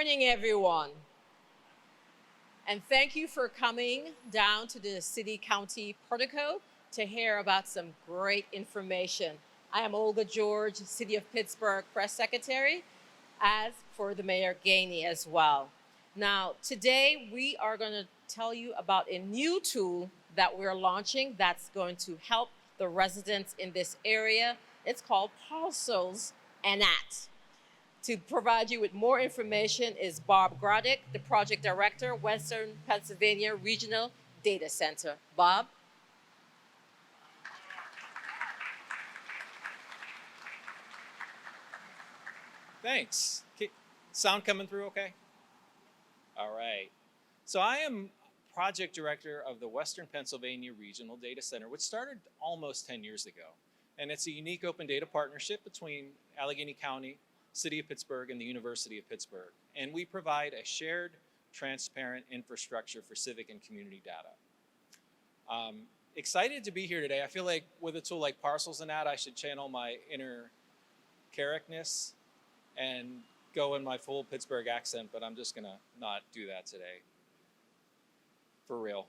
morning, everyone. And thank you for coming down to the city-county portico to hear about some great information. I am Olga George, City of Pittsburgh Press Secretary, as for the Mayor Gainey as well. Now, today we are going to tell you about a new tool that we're launching that's going to help the residents in this area. It's called Parcels. To provide you with more information is Bob Groddick, the Project Director, Western Pennsylvania Regional Data Center. Bob? Thanks. Sound coming through okay? All right. So I am Project Director of the Western Pennsylvania Regional Data Center, which started almost 10 years ago. And it's a unique open data partnership between Allegheny County, City of Pittsburgh, and the University of Pittsburgh. And we provide a shared, transparent infrastructure for civic and community data. Excited to be here today. I feel like with a tool like Parcels I should channel my inner Carrickness and go in my full Pittsburgh accent, but I'm just gonna not do that today. For real.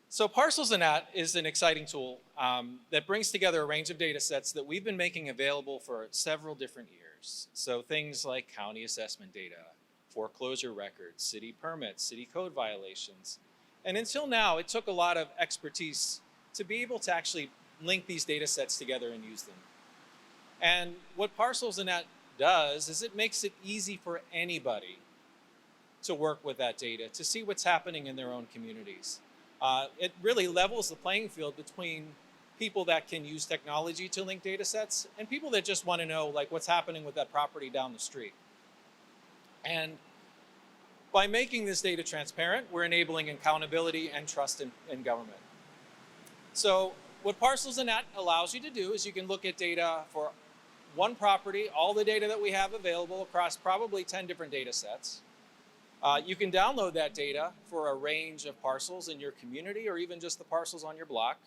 So Parcels is an exciting tool that brings together a range of data sets that we've been making available for several different years. So things like county assessment data, foreclosure records, city permits, city code violations. And until now, it took a lot of expertise to be able to actually link these data sets together and use them. And what Parcels does is it makes it easy for anybody to work with that data, to see what's happening in their own communities. It really levels the playing field between people that can use technology to link data sets and people that just want to know like what's happening with that property down the street. And by making this data transparent, we're enabling accountability and trust in government. So what Parcels allows you to do is you can look at data for one property, all the data that we have available across probably 10 different data sets. You can download that data for a range of parcels in your community or even just the parcels on your block.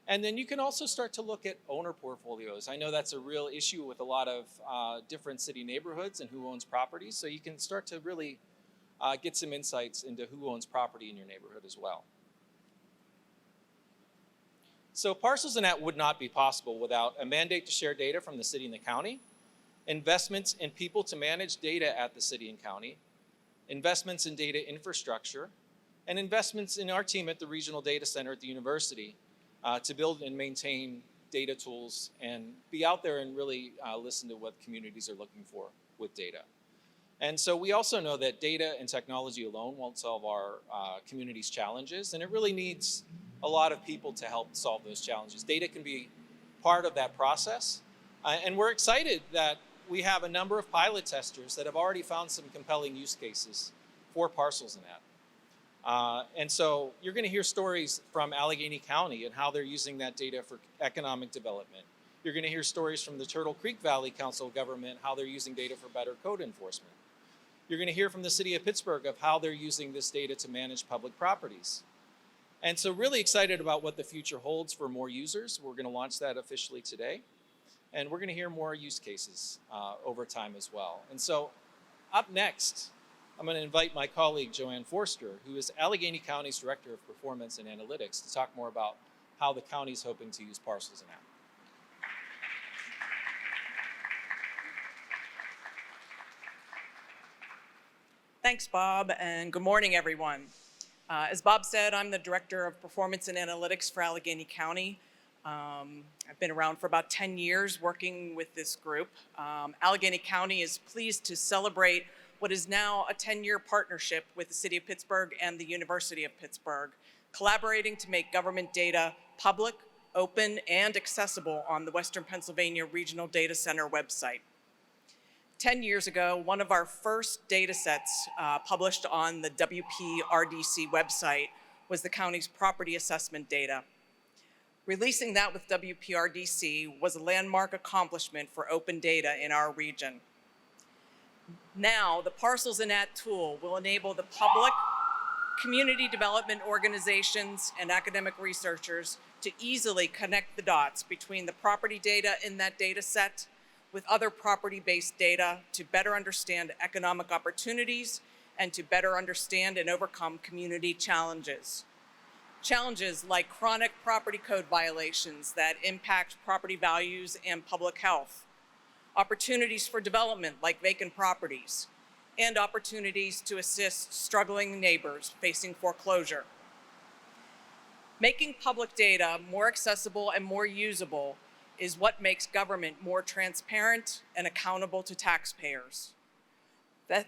And then you can also start to look at owner portfolios. I know that's a real issue with a lot of different city neighborhoods and who owns properties. So you can start to really get some insights into who owns property in your neighborhood as well. So Parcels would not be possible without a mandate to share data from the city and the county, investments in people to manage data at the city and county, investments in data infrastructure, and investments in our team at the Regional Data Center at the university to build and maintain data tools and be out there and really listen to what communities are looking for with data. And so we also know that data and technology alone won't solve our community's challenges, and it really needs a lot of people to help solve those challenges. Data can be part of that process, and we're excited that we have a number of pilot testers that have already found some compelling use cases for Parcels and so you're going to hear stories from Allegheny County and how they're using that data for economic development. You're going to hear stories from the Turtle Creek Valley Council government, how they're using data for better code enforcement. You're going to hear from the City of Pittsburgh of how they're using this data to manage public properties. And so really excited about what the future holds for more users. We're going to launch that officially today. And we're going to hear more use cases over time as well. And so up next, I'm going to invite my colleague, Joanne Forster, who is Allegheny County's Director of Performance and Analytics, to talk more about how the county's hoping to use Parcels Thanks, Bob, and good morning, everyone. As Bob said, I'm the Director of Performance and Analytics for Allegheny County. I've been around for about 10 years working with this group. Allegheny County is pleased to celebrate what is now a 10-year partnership with the City of Pittsburgh and the University of Pittsburgh, collaborating to make government data public, open, and accessible on the Western Pennsylvania Regional Data Center website. 10 years ago, one of our first data sets published on the WPRDC website was the county's property assessment data. Releasing that with WPRDC was a landmark accomplishment for open data in our region. Now, the Parcels tool will enable the public, community development organizations, and academic researchers to easily connect the dots between the property data in that data set with other property-based data to better understand economic opportunities and to better understand and overcome community challenges. Challenges like chronic property code violations that impact property values and public health, opportunities for development like vacant properties, and opportunities to assist struggling neighbors facing foreclosure. Making public data more accessible and more usable is what makes government more transparent and accountable to taxpayers.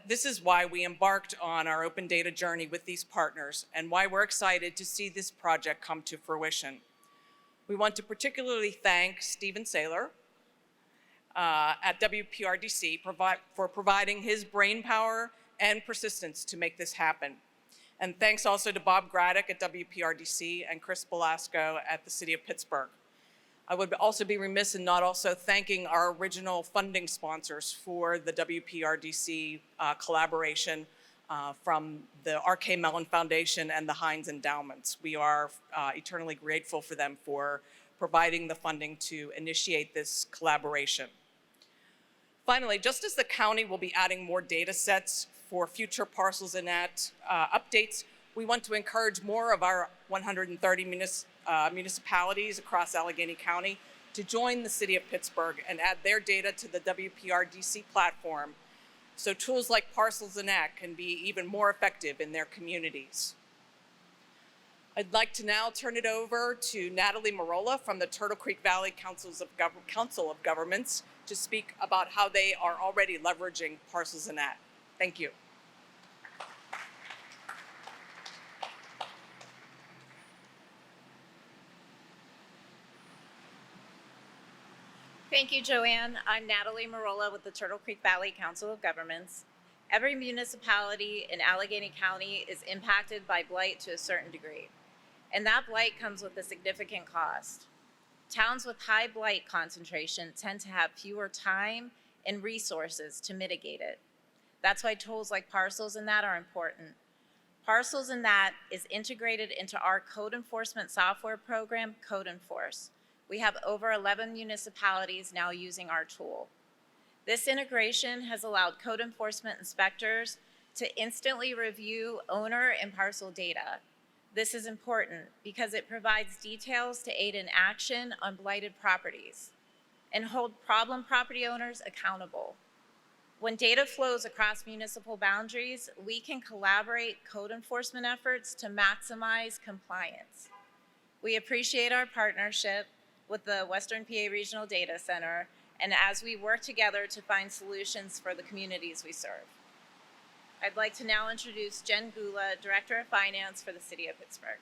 This is why we embarked on our open data journey with these partners and why we're excited to see this project come to fruition. We want to particularly thank Stephen Saylor at WPRDC for providing his brainpower and persistence to make this happen. And thanks also to Bob Graddick at WPRDC and Chris Belasco at the City of Pittsburgh. I would also be remiss in not also thanking our original funding sponsors for the WPRDC collaboration from the R.K. Mellon Foundation and the Heinz Endowments. We are eternally grateful for them for providing the funding to initiate this collaboration. Finally, just as the county will be adding more data sets for future Parcels and Net updates, we want to encourage more of our 130 municipalities across Allegheny County to join the City of Pittsburgh and add their data to the WPRDC platform so tools like Parcels and Net can be even more effective in their communities. I'd like to now turn it over to Natalie Marola from the Turtle Creek Valley Council of Governments to speak about how they are already leveraging Parcels and Net. Thank you. Thank you, Joanne. I'm Natalie Marola with the Turtle Creek Valley Council of Governments. Every municipality in Allegheny County is impacted by blight to a certain degree, and that blight comes with a significant cost. Towns with high blight concentration tend to have fewer time and resources to mitigate it. That's why tools like Parcels and That are important. Parcels and That is integrated into our code enforcement software program, Code Enforce. We have over 11 municipalities now using our tool. This integration has allowed code enforcement inspectors to instantly review owner and parcel data. This is important because it provides details to aid in action on blighted properties and hold problem property owners accountable. When data flows across municipal boundaries, we can collaborate code enforcement efforts to maximize compliance. We appreciate our partnership with the Western PA Regional Data Center, and as we work together to find solutions for the communities we serve. I'd like to now introduce Jen Gula, Director of Finance for the City of Pittsburgh.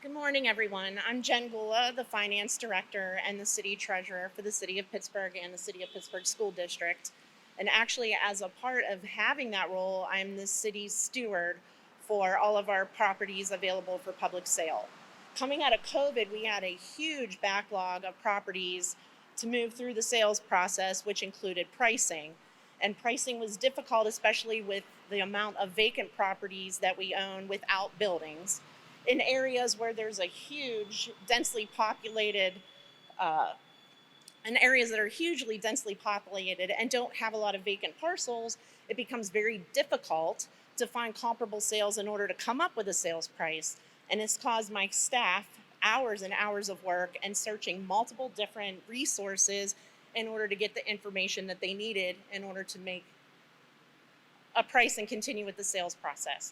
Good morning, everyone. I'm Jen Gula, the Finance Director and the City Treasurer for the City of Pittsburgh and the City of Pittsburgh School District. And actually, as a part of having that role, I'm the city's steward for all of our properties available for public sale. Coming out of COVID, we had a huge backlog of properties to move through the sales process, which included pricing. And pricing was difficult, especially with the amount of vacant properties that we own without buildings in areas where there's a huge, densely populated, in areas that are hugely densely populated and don't have a lot of vacant parcels. It becomes very difficult to find comparable sales in order to come up with a sales price. And it's caused my staff hours and hours of work and searching multiple different resources in order to get the information that they needed in order to make a price and continue with the sales process.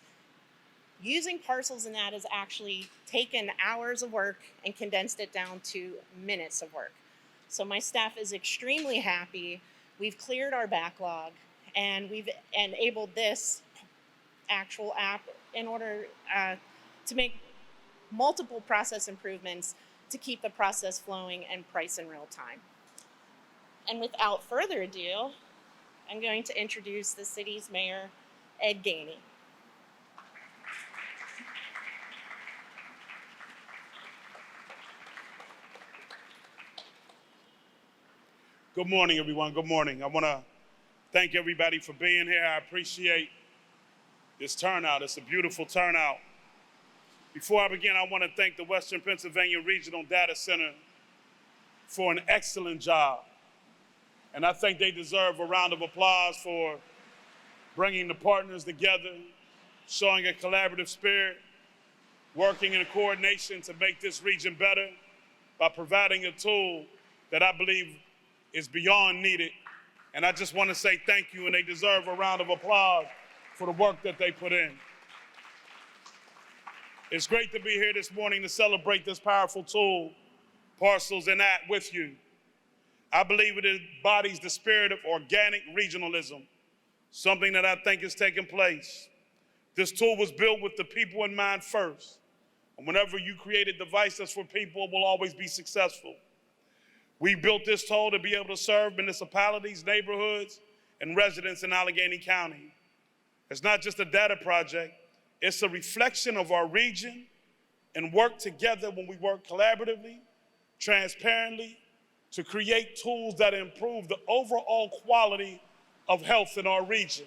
Using Parcels and That has actually taken hours of work and condensed it down to minutes of work. So my staff is extremely happy. We've cleared our backlog and we've enabled this actual app in order to make multiple process improvements to keep the process flowing and price in real time. And without further ado, I'm going to introduce the city's mayor, Ed Gainey. Good morning, everyone. Good morning. I want to thank everybody for being here. I appreciate this turnout. It's a beautiful turnout. Before I begin, I want to thank the Western Pennsylvania Regional Data Center for an excellent job. And I think they deserve a round of applause for bringing the partners together, showing a collaborative spirit, working in coordination to make this region better by providing a tool that I believe is beyond needed. And I just want to say thank you, and they deserve a round of applause for the work that they put in. It's great to be here this morning to celebrate this powerful tool, Parcels, and that with you. I believe it embodies the spirit of organic regionalism, something that I think is taking place. This tool was built with the people in mind first. And whenever you create a device that's for people, it will always be successful. We built this tool to be able to serve municipalities, neighborhoods, and residents in Allegheny County. It's not just a data project, it's a reflection of our region and work together when we work collaboratively, transparently, to create tools that improve the overall quality of health in our region.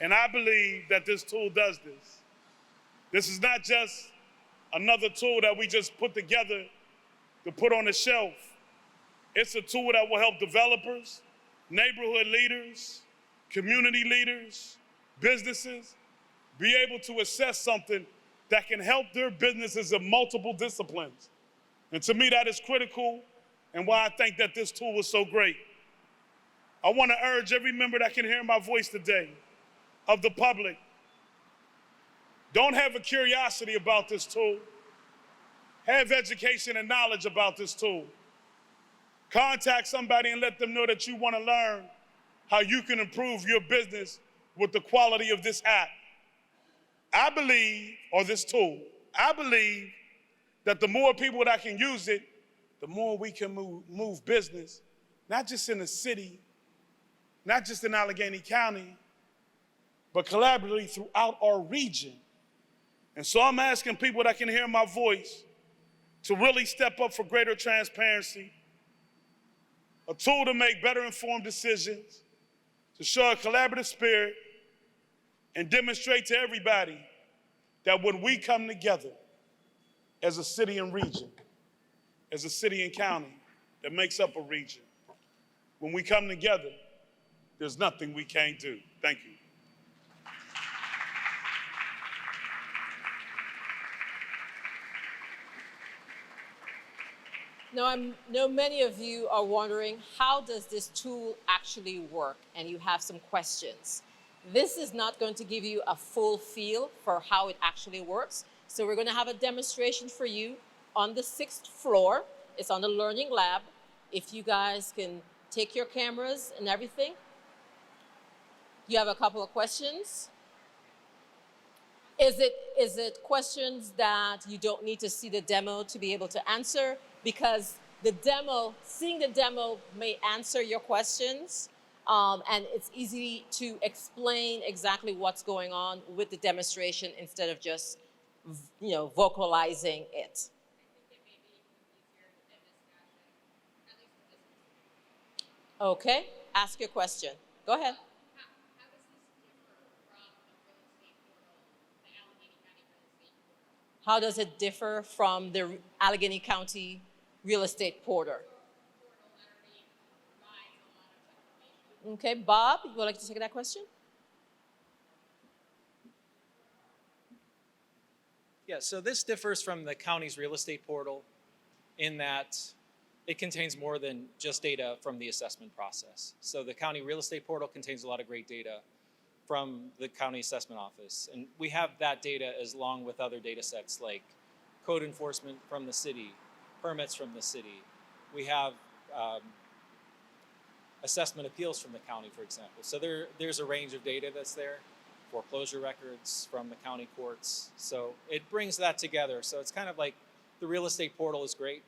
And I believe that this tool does this. This is not just another tool that we just put together to put on the shelf. It's a tool that will help developers, neighborhood leaders, community leaders, businesses be able to assess something that can help their businesses in multiple disciplines. And to me, that is critical and why I think that this tool is so great. I want to urge every member that can hear my voice today, of the public, don't have a curiosity about this tool. Have education and knowledge about this tool. Contact somebody and let them know that you want to learn how you can improve your business with the quality of this app. I believe that the more people that can use it, the more we can move business, not just in the city, not just in Allegheny County, but collaboratively throughout our region. And so I'm asking people that can hear my voice to really step up for greater transparency, a tool to make better informed decisions, to show a collaborative spirit, and demonstrate to everybody that when we come together as a city and region, as a city and county that makes up a region, when we come together, there's nothing we can't do. Thank you. Now, I know many of you are wondering, how does this tool actually work? And you have some questions. This is not going to give you a full feel for how it actually works. So we're going to have a demonstration for you on the 6th floor. It's on the Learning Lab. If you guys can take your cameras and everything. You have a couple of questions. Is it questions that you don't need to see the demo to be able to answer? Because seeing the demo may answer your questions, and it's easy to explain exactly what's going on with the demonstration instead of just, vocalizing it. Okay, ask your question. Go ahead. How does it differ from the Allegheny County real estate portal? Okay, Bob, you would like to take that question? Yeah, so this differs from the county's real estate portal in that it contains more than just data from the assessment process. So the county real estate portal contains a lot of great data from the county assessment office. And we have that data along with other data sets like code enforcement from the city, permits from the city. We have assessment appeals from the county, for example. So there's a range of data that's there, foreclosure records from the county courts. So it brings that together. So it's kind of like the real estate portal is great,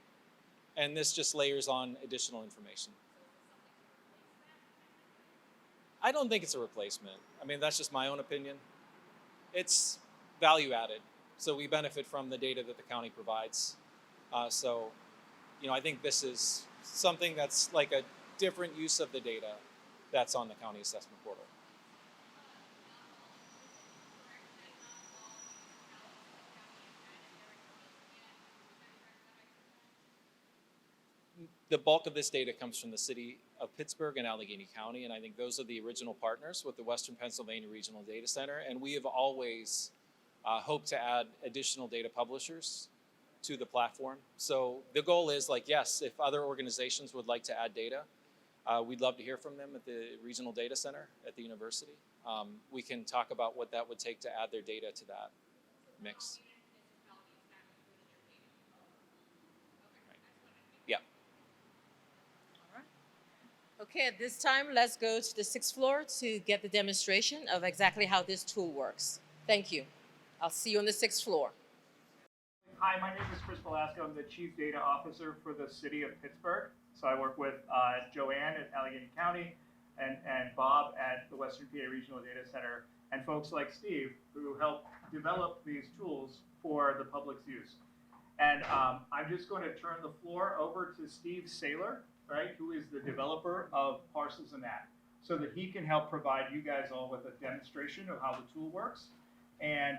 and this just layers on additional information. I don't think it's a replacement. I mean, that's just my own opinion. It's value added. So we benefit from the data that the county provides. I think this is something that's like a different use of the data that's on the county assessment portal. the bulk of this data comes from the city of Pittsburgh and Allegheny County, and I think those are the original partners with the Western Pennsylvania Regional Data Center, and we have always hoped to add additional data publishers to the platform. So the goal is, like, yes, if other organizations would like to add data, we'd love to hear from them at the Regional Data Center at the university. We can talk about what that would take to add their data to that mix. Yeah. Okay, at this time, let's go to the 6th floor to get the demonstration of exactly how this tool works. Thank you. I'll see you on the 6th floor. Hi, my name is Chris Velasco. I'm the Chief Data Officer for the City of Pittsburgh. So I work with Joanne at Allegheny County and Bob at the Western PA Regional Data Center, and folks like Steve who help develop these tools for the public's use. And I'm just going to turn the floor over to Steve Saylor, right, who is the developer of Parcels and that, so that he can help provide you guys all with a demonstration of how the tool works and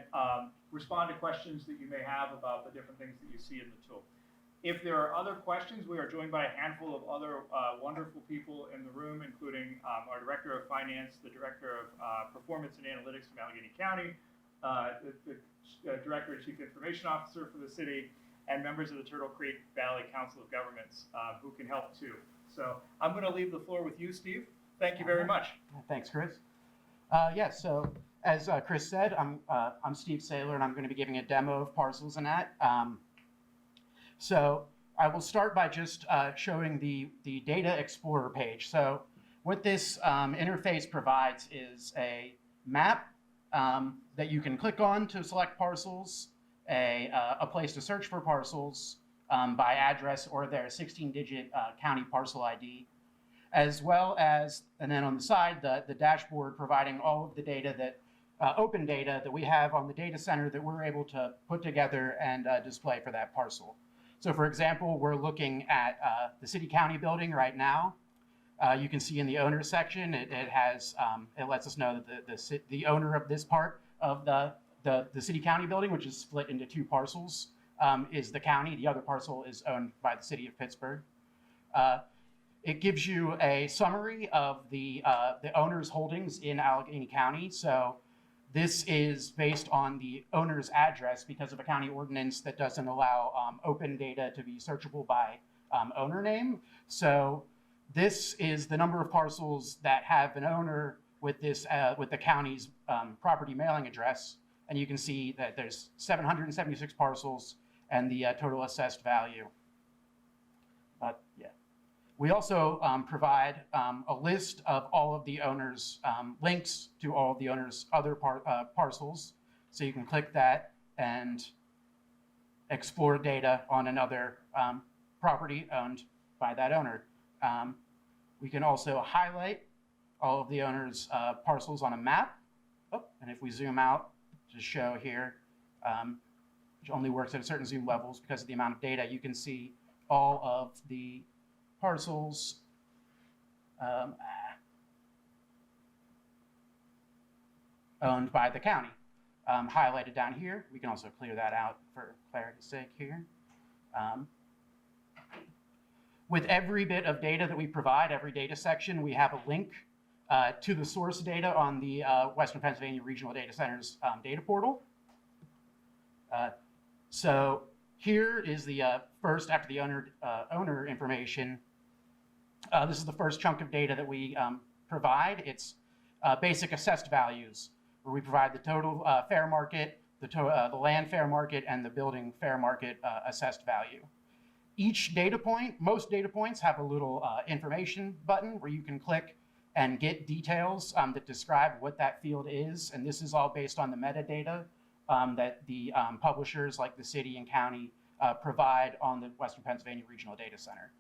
respond to questions that you may have about the different things that you see in the tool. If there are other questions, we are joined by a handful of other wonderful people in the room, including our Director of Finance, the Director of Performance and Analytics from Allegheny County, the Director and Chief Information Officer for the city, and members of the Turtle Creek Valley Council of Governments who can help too. So I'm going to leave the floor with you, Steve. Thank you very much. Thanks, Chris. Yes, so as Chris said, I'm Steve Saylor, and I'm going to be giving a demo of Parcels and that. So I will start by just showing the Data Explorer page. So what this interface provides is a map that you can click on to select parcels, a place to search for parcels by address or their 16-digit county parcel ID, as well as, and then on the side, the dashboard providing all of the data that, open data that we have on the data center that we're able to put together and display for that parcel. So for example, we're looking at the city-county building right now. You can see in the owner section, it has, it lets us know that the owner of this part of the city-county building, which is split into 2 parcels, is the county. The other parcel is owned by the city of Pittsburgh. It gives you a summary of the owner's holdings in Allegheny County. So this is based on the owner's address because of a county ordinance that doesn't allow open data to be searchable by owner name. So this is the number of parcels that have an owner with this with the county's property mailing address, and you can see that there's 776 parcels and the total assessed value. But yeah. We also provide a list of all of the owners' links to all of the owners' other parcels. So you can click that and explore data on another property owned by that owner. We can also highlight all of the owners' parcels on a map. Oh, and if we zoom out to show here, which only works at certain zoom levels because of the amount of data, you can see all of the parcels owned by the county, highlighted down here. We can also clear that out for clarity's sake here. With every bit of data that we provide, every data section, we have a link to the source data on the Western Pennsylvania Regional Data Center's data portal. So here is the first, after the owner information, this is the first chunk of data that we provide. It's basic assessed values, where we provide the total fair market, the land fair market, and the building fair market assessed value. Each data point, most data points have a little information button where you can click and get details that describe what that field is. And this is all based on the metadata that the publishers like the city and county provide on the Western Pennsylvania Regional Data Center.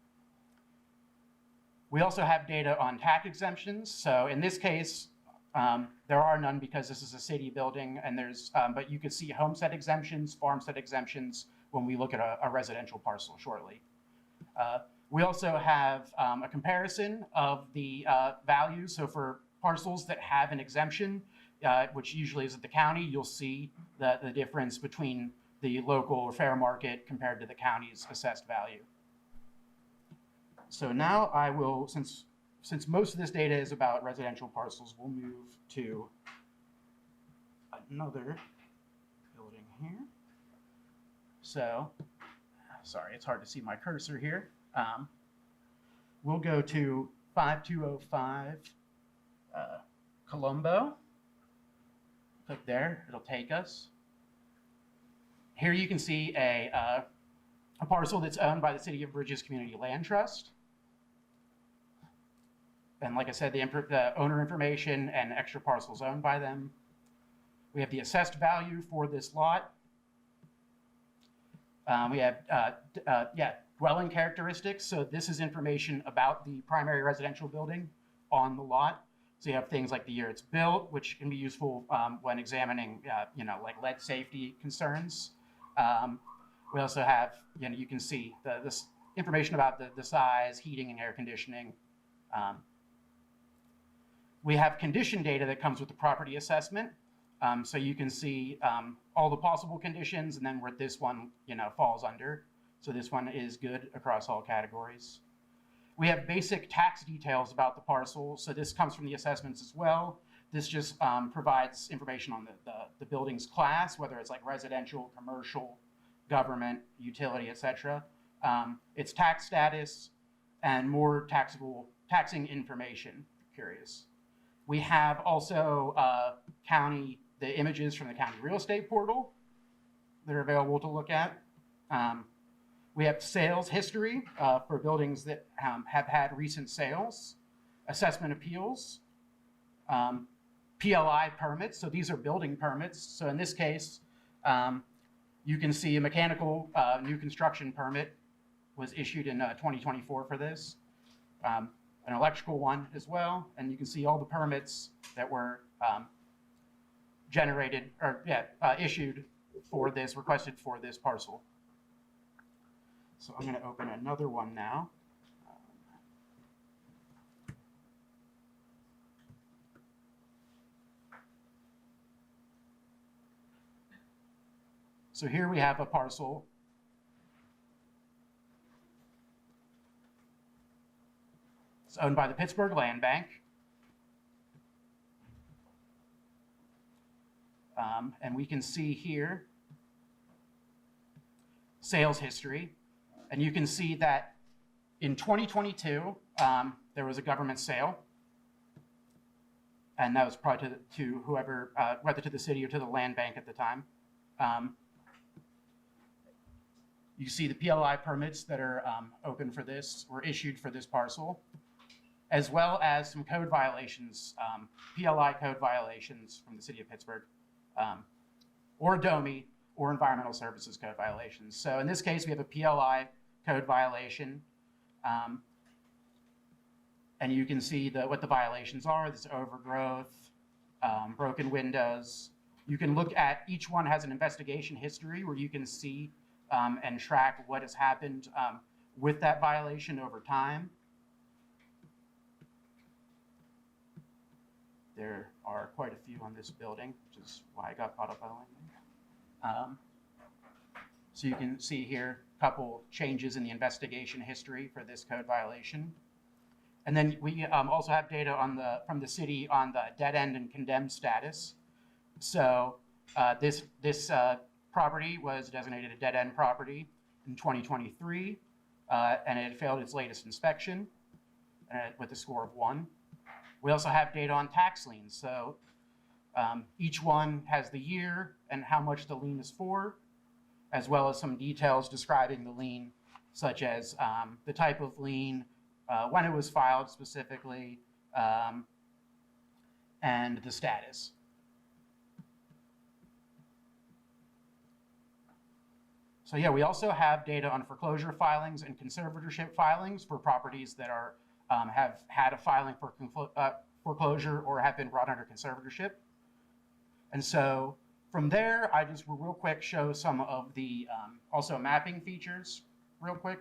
We also have data on tax exemptions. So in this case, there are none because this is a city building, and there's, but you can see homestead exemptions, farmstead exemptions when we look at a residential parcel shortly. We also have a comparison of the values. So for parcels that have an exemption, which usually is at the county, you'll see the difference between the local or fair market compared to the county's assessed value. So now I will, since most of this data is about residential parcels, we'll move to another building here. So, sorry, it's hard to see my cursor here. We'll go to 5205 Colombo. Click there, it'll take us. Here you can see a parcel that's owned by the City of Bridges Community Land Trust. And like I said, the owner information and extra parcels owned by them. We have the assessed value for this lot. We have dwelling characteristics. So this is information about the primary residential building on the lot. So you have things like the year it's built, which can be useful when examining, like lead safety concerns. We also have, you can see this information about the size, heating and air conditioning. We have condition data that comes with the property assessment. So you can see all the possible conditions and then where this one, falls under. So this one is good across all categories. We have basic tax details about the parcel. So this comes from the assessments as well. This just provides information on the building's class, whether it's like residential, commercial, government, utility, etc. Its tax status and more taxing information, if you're curious. We have also the images from the county real estate portal that are available to look at. We have sales history for buildings that have had recent sales, assessment appeals, PLI permits. So these are building permits. So in this case, you can see a mechanical new construction permit was issued in 2024 for this. An electrical one as well. And you can see all the permits that were issued for this, requested for this parcel. So I'm going to open another one now. So here we have a parcel. It's owned by the Pittsburgh Land Bank. And we can see here sales history. And you can see that in 2022, there was a government sale. And that was probably to whoever, whether to the city or to the land bank at the time. You see the PLI permits that are open for this, were issued for this parcel, as well as some code violations, PLI code violations from the city of Pittsburgh, or DOMI, or environmental services code violations. So in this case, we have a PLI code violation. And you can see what the violations are. There's overgrowth, broken windows. You can look at, each one has an investigation history where you can see and track what has happened with that violation over time. There are quite a few on this building, which is why I got caught up by the landing. So you can see here a couple changes in the investigation history for this code violation. And then we also have data from the city on the dead end and condemned status. So this property was designated a dead end property in 2023, and it failed its latest inspection with a score of 1. We also have data on tax liens. So each one has the year and how much the lien is for, as well as some details describing the lien, such as the type of lien, when it was filed specifically, and the status. So yeah, we also have data on foreclosure filings and conservatorship filings for properties that are have had a filing for foreclosure or have been brought under conservatorship. And so from there, I just will real quick show some of the also mapping features real quick.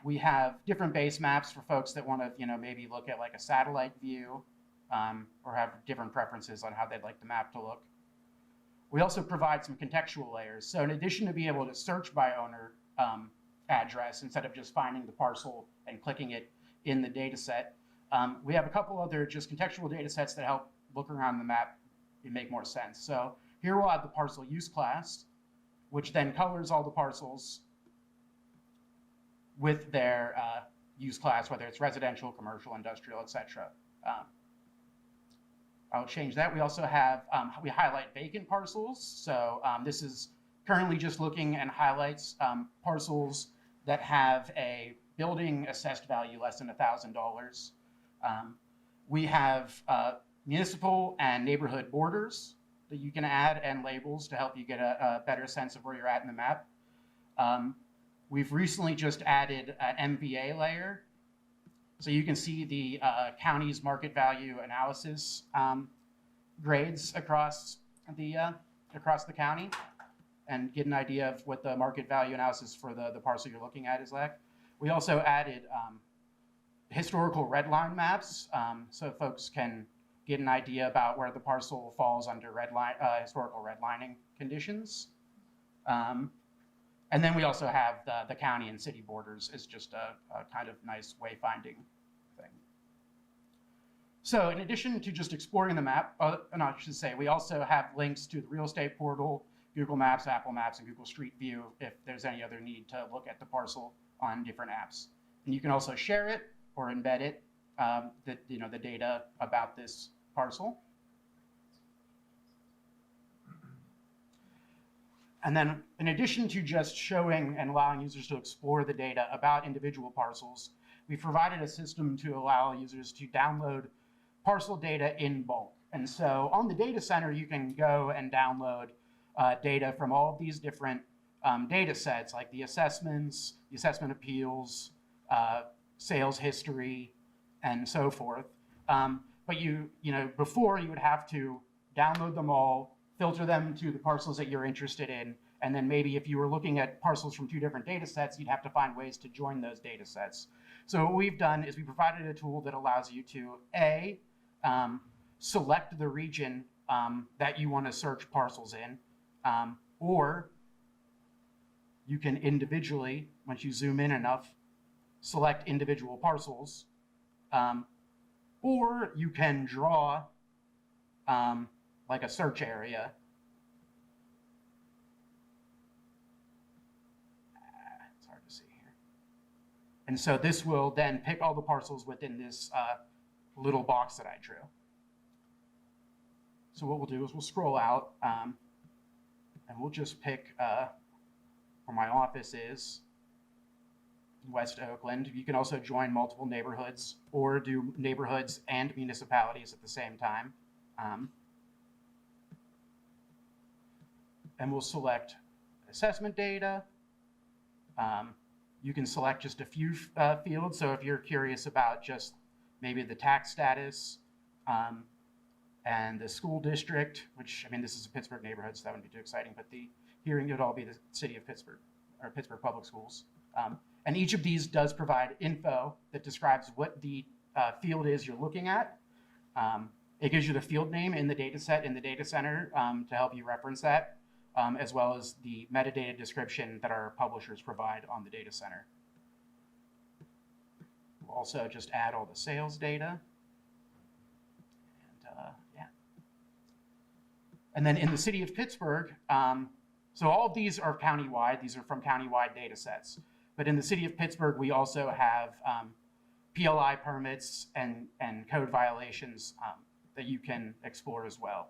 We have different base maps for folks that want to, maybe look at like a satellite view or have different preferences on how they'd like the map to look. We also provide some contextual layers. So in addition to being able to search by owner address instead of just finding the parcel and clicking it in the data set. We have a couple other just contextual data sets that help look around the map and make more sense. So here we'll have the parcel use class, which then colors all the parcels with their use class, whether it's residential, commercial, industrial, etc. I'll change that. We also have, we highlight vacant parcels. So this is currently just looking and highlights parcels that have a building assessed value less than $1,000. We have municipal and neighborhood borders that you can add and labels to help you get a better sense of where you're at in the map. We've recently just added an MVA layer. So you can see the county's market value analysis grades across the county and get an idea of what the market value analysis for the parcel you're looking at is like. We also added historical red line maps so folks can get an idea about where the parcel falls under historical redlining conditions. And then we also have the county and city borders as just a kind of nice wayfinding thing. So in addition to just exploring the map, and I should say, we also have links to the real estate portal, Google Maps, Apple Maps, and Google Street View if there's any other need to look at the parcel on different apps. And you can also share it or embed it, the data about this parcel. And then in addition to just showing and allowing users to explore the data about individual parcels, we've provided a system to allow users to download parcel data in bulk. And so on the data center, you can go and download data from all of these different data sets, like the assessments, the assessment appeals, sales history, and so forth. But before you would have to download them all, filter them to the parcels that you're interested in, and then maybe if you were looking at parcels from two different data sets, you'd have to find ways to join those data sets. So what we've done is we provided a tool that allows you to select the region that you want to search parcels in, or you can individually, once you zoom in enough, select individual parcels, or you can draw like a search area. It's hard to see here. And so this will then pick all the parcels within this little box that I drew. So what we'll do is we'll scroll out and we'll just pick where my office is, West Oakland. You can also join multiple neighborhoods or do neighborhoods and municipalities at the same time. And we'll select assessment data. You can select just a few fields. So if you're curious about just maybe the tax status and the school district, which, I mean, this is a Pittsburgh neighborhood, so that wouldn't be too exciting, but the hearing would all be the city of Pittsburgh, or Pittsburgh Public Schools. And each of these does provide info that describes what the field is you're looking at. It gives you the field name in the data set in the data center to help you reference that, as well as the metadata description that our publishers provide on the data center. We'll also just add all the sales data. And yeah. And then in the city of Pittsburgh, so all of these are countywide. These are from countywide data sets. But in the city of Pittsburgh, we also have PLI permits and code violations that you can explore as well.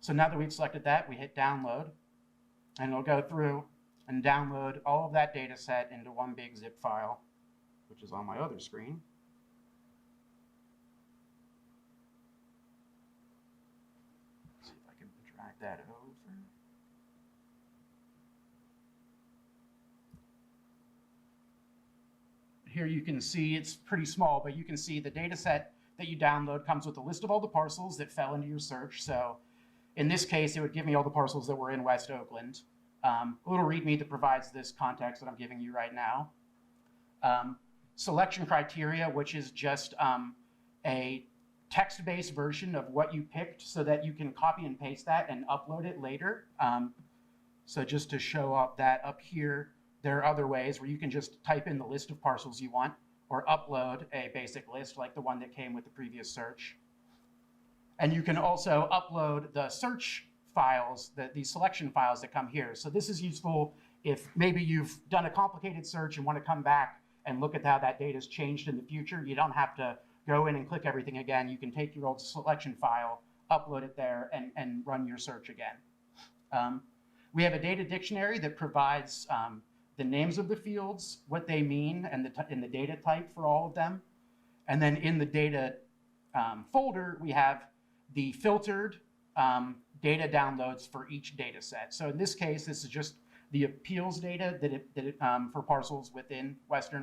So now that we've selected that, we hit download, and it'll go through and download all of that data set into one big zip file, which is on my other screen. Let's see if I can drag that over. Here you can see it's pretty small, but you can see the data set that you download comes with a list of all the parcels that fell into your search. So in this case, it would give me all the parcels that were in West Oakland. A little README that provides this context that I'm giving you right now. Selection criteria, which is just a text-based version of what you picked so that you can copy and paste that and upload it later. So just to show up that up here, there are other ways where you can just type in the list of parcels you want or upload a basic list like the one that came with the previous search. And you can also upload the search files, these selection files that come here. So this is useful if maybe you've done a complicated search and want to come back and look at how that data has changed in the future. You don't have to go in and click everything again. You can take your old selection file, upload it there, and run your search again. We have a data dictionary that provides the names of the fields, what they mean, and the data type for all of them. And then in the data folder, we have the filtered data downloads for each data set. So in this case, this is just the appeals data for parcels within West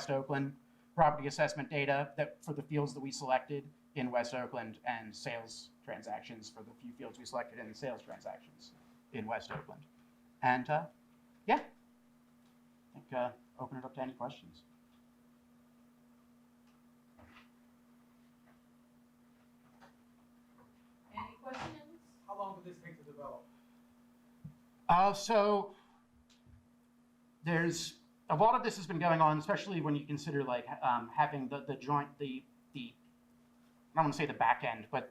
Oakland, property assessment data for the fields that we selected in West Oakland, and sales transactions for the few fields we selected in the sales transactions in West Oakland. And yeah, I think open it up to any questions. Any questions? How long did this take to develop? So there's a lot of this has been going on, especially when you consider like having the joint, I don't want to say the back end, but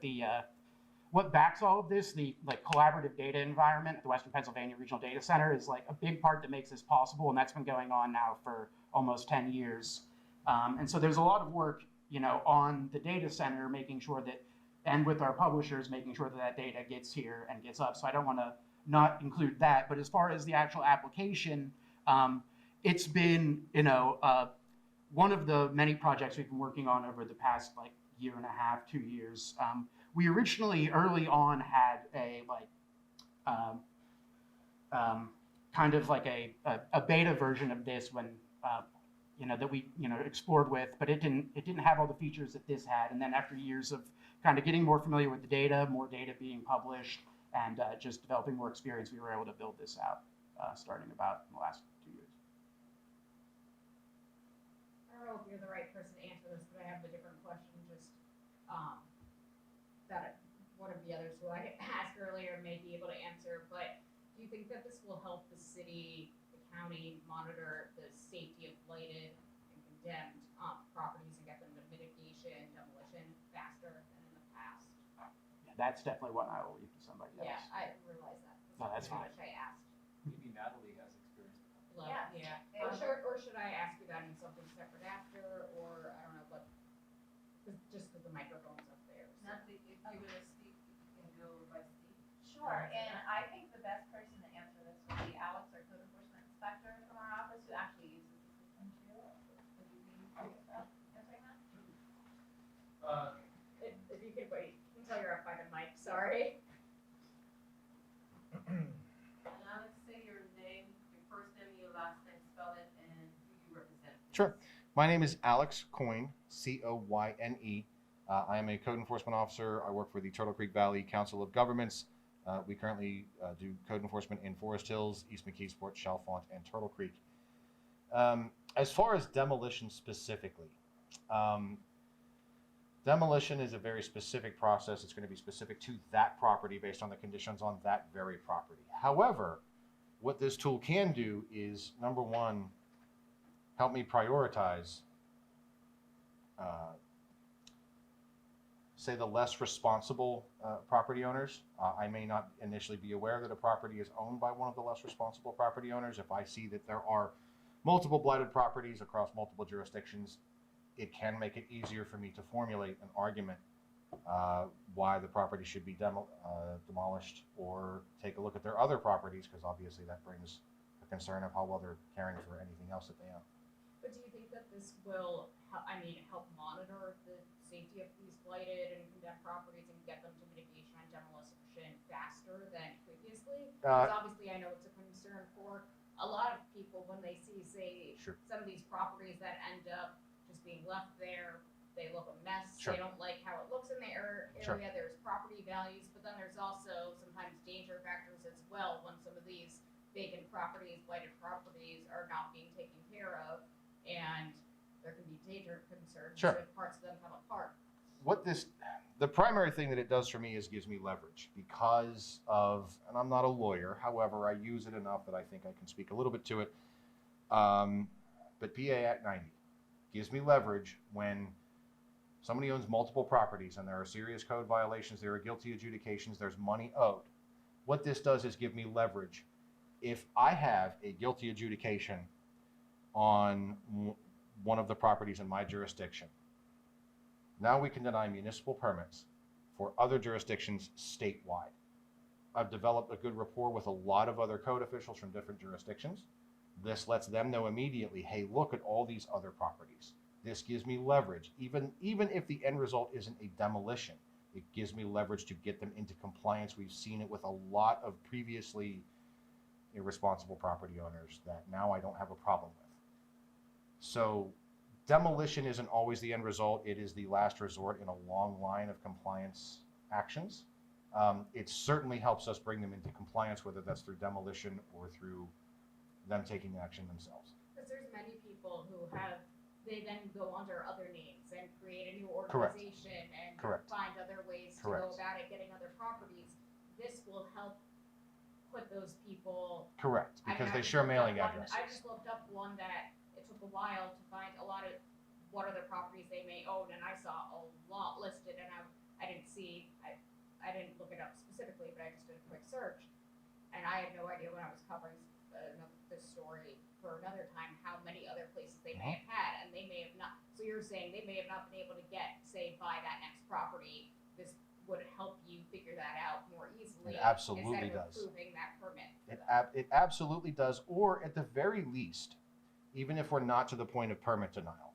what backs all of this, the like collaborative data environment at the Western Pennsylvania Regional Data Center is like a big part that makes this possible, and that's been going on now for almost 10 years. And so there's a lot of work, on the data center, making sure that, and with our publishers, making sure that that data gets here and gets up. So I don't want to not include that, but as far as the actual application, it's been, one of the many projects we've been working on over the past like year and a half, 2 years. We originally, early on, had a kind of like a beta version of this when that we explored with, but it didn't have all the features that this had. And then after years of kind of getting more familiar with the data, more data being published, and just developing more experience, we were able to build this out starting about in the last 2 years. I don't know if you're the right person to answer this, but I have a different question. Just that one of the others who I asked earlier may be able to answer. But do you think that this will help the city, the county, monitor the safety of blighted and condemned properties and get them to mitigation, demolition faster than in the past? Yeah, that's definitely what I will leave to somebody else. Yeah, I realize that. No, that's fine. Which I asked. Maybe Natalie has experience with that. Yeah. Or should I ask you that in something separate after, or I don't know, but just because the microphone's up there. So. Not that if you're gonna speak, you can go by speak. Sure, and I think the best person to answer this would be Alex, our code enforcement inspector from our office, who actually uses the system too. Would you be curious about answering that? If you could wait until you're up by the mic, sorry. And Alex, say your name, your first name, your last name, spell it, and who you represent. Sure. My name is Alex Coyne, C-O-Y-N-E. I am a code enforcement officer. I work for the Turtle Creek Valley Council of Governments. We currently do code enforcement in Forest Hills, East McKeesport, Chalfont, and Turtle Creek. As far as demolition specifically, demolition is a very specific process. It's going to be specific to that property based on the conditions on that very property. However, what this tool can do is, number one, help me prioritize, say, the less responsible property owners. I may not initially be aware that a property is owned by one of the less responsible property owners. If I see that there are multiple blighted properties across multiple jurisdictions, it can make it easier for me to formulate an argument why the property should be demolished, or take a look at their other properties, because obviously that brings a concern of how well they're caring for anything else that they own. But do you think that this will, help monitor the safety of these blighted and condemned properties and get them to mitigation and demolition faster than previously? Because obviously I know it's a concern for a lot of people when they see, say, Sure. some of these properties that end up just being left there. They look a mess. Sure. They don't like how it looks in the area. Sure. There's property values, but then there's also sometimes danger factors as well when some of these vacant properties, blighted properties are not being taken care of, and there can be danger concerns Sure. if parts of them come apart. What this The primary thing that it does for me is gives me leverage because of, and I'm not a lawyer, however, I use it enough that I think I can speak a little bit to it. But PA Act 90 gives me leverage when somebody owns multiple properties and there are serious code violations, there are guilty adjudications, there's money owed. What this does is give me leverage. If I have a guilty adjudication on one of the properties in my jurisdiction, now we can deny municipal permits for other jurisdictions statewide. I've developed a good rapport with a lot of other code officials from different jurisdictions. This lets them know immediately, hey, look at all these other properties. This gives me leverage. Even if the end result isn't a demolition, it gives me leverage to get them into compliance. We've seen it with a lot of previously irresponsible property owners that now I don't have a problem with. So demolition isn't always the end result. It is the last resort in a long line of compliance actions. It certainly helps us bring them into compliance, whether that's through demolition or through them taking action themselves. Because there's many people who they then go under other names and create a new Correct. organization and Correct. find other ways to Correct. go about it, getting other properties. This will help put those people. Correct, I mean, because I they just share looked mailing up one- addresses. I just looked up one that it took a while to find a lot of what other properties they may own, and I saw a lot listed, and I didn't see, I didn't look it up specifically, but I just did a quick search, and I had no idea when I was covering this story for another time how many other places they may have had, and they may have not. So you're saying they may have not been able to get, say, buy that next property. This would help you figure that out more easily. It absolutely instead of does. approving that permit. for them. It absolutely does, or at the very least, even if we're not to the point of permit denial,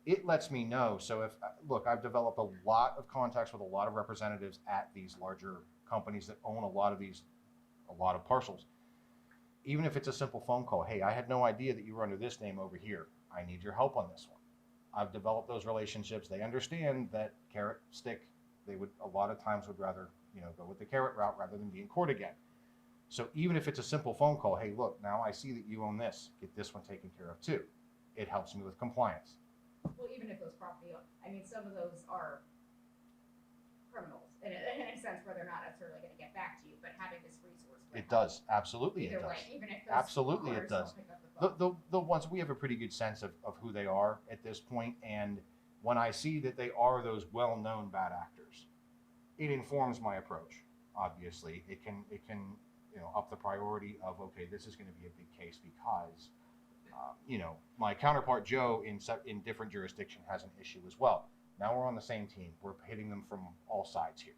it lets me know. So if, look, I've developed a lot of contacts with a lot of representatives at these larger companies that own a lot of parcels. Even if it's a simple phone call, hey, I had no idea that you were under this name over here. I need your help on this one. I've developed those relationships. They understand that carrot stick, they would a lot of times would rather, go with the carrot route rather than be in court again. So even if it's a simple phone call, hey, look, now I see that you own this, get this one taken care of too. It helps me with compliance. Well, even if those some of those are criminals in a sense where they're not necessarily going to get back to you, but having this resource. It does, absolutely it Either does. way, even if those Absolutely it callers does. don't pick up the phone. The ones, we have a pretty good sense of who they are at this point, and when I see that they are those well-known bad actors, it informs my approach. Obviously, it can up the priority of, okay, this is going to be a big case because my counterpart Joe in different jurisdiction has an issue as well. Now we're on the same team. We're hitting them from all sides here.